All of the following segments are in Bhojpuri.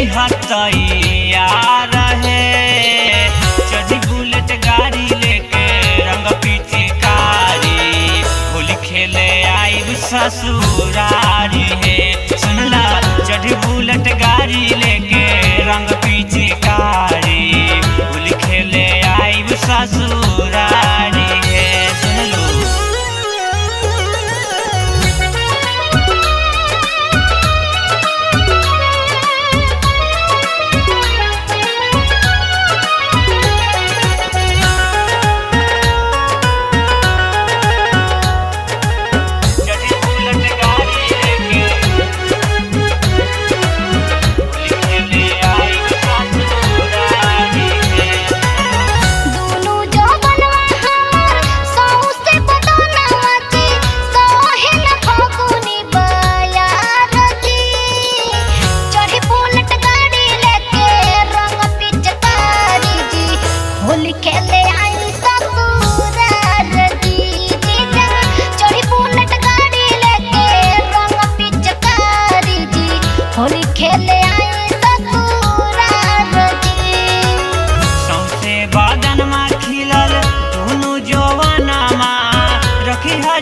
तैयार है। चढ़ी बुलेट गाड़ी लेके रंग पिचकारी, होली खेले आइब ससुरारी है। सुनला चढ़ी बुलेट गाड़ी लेके रंग पिचकारी, होली खेले आइब ससुरारी है। सुन लो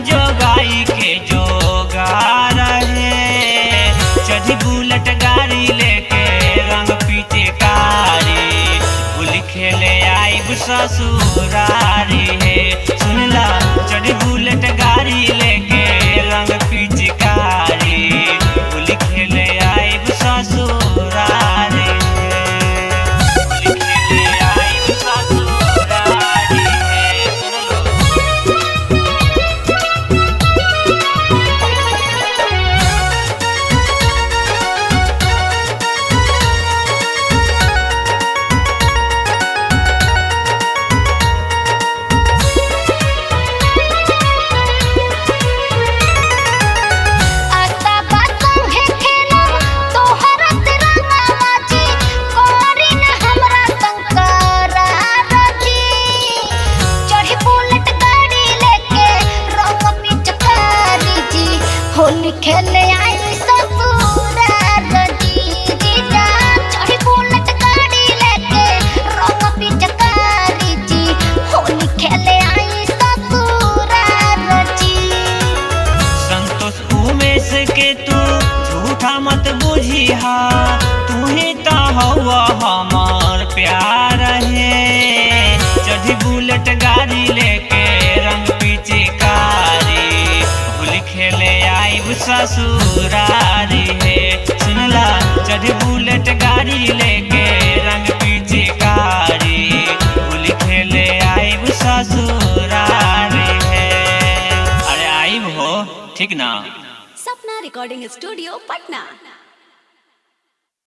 जोगाई के जोगार है। चढ़ी बुलेट गाड़ी लेके रंग पिचकारी, होली खेले आइब ससुरारी है। सुनला चढ़ी बुलेट गाड़ी लेके रंग पिचकारी, होली खेले आइब ससुरारी है। होली खेले आइब ससुरारी है। सुन लो होली खेले आई ससुरारी जीजा। चढ़ी बुलेट गाड़ी लेके रंग पिचकारी जी, होली खेले आई ससुरारी। संतोष उमेश के तू झूठा मत बुझिहा, तू ही तो हवा हमार प्यार है। चढ़ी बुलेट गाड़ी लेके रंग पिचकारी, होली खेले आइब ससुरारी है। सुनला चढ़ी बुलेट गाड़ी लेके रंग पिचकारी, होली खेले आइब ससुरारी है। अरे आइब हो ठीक ना। सपना रिकॉर्डिंग स्टूडियो पटना।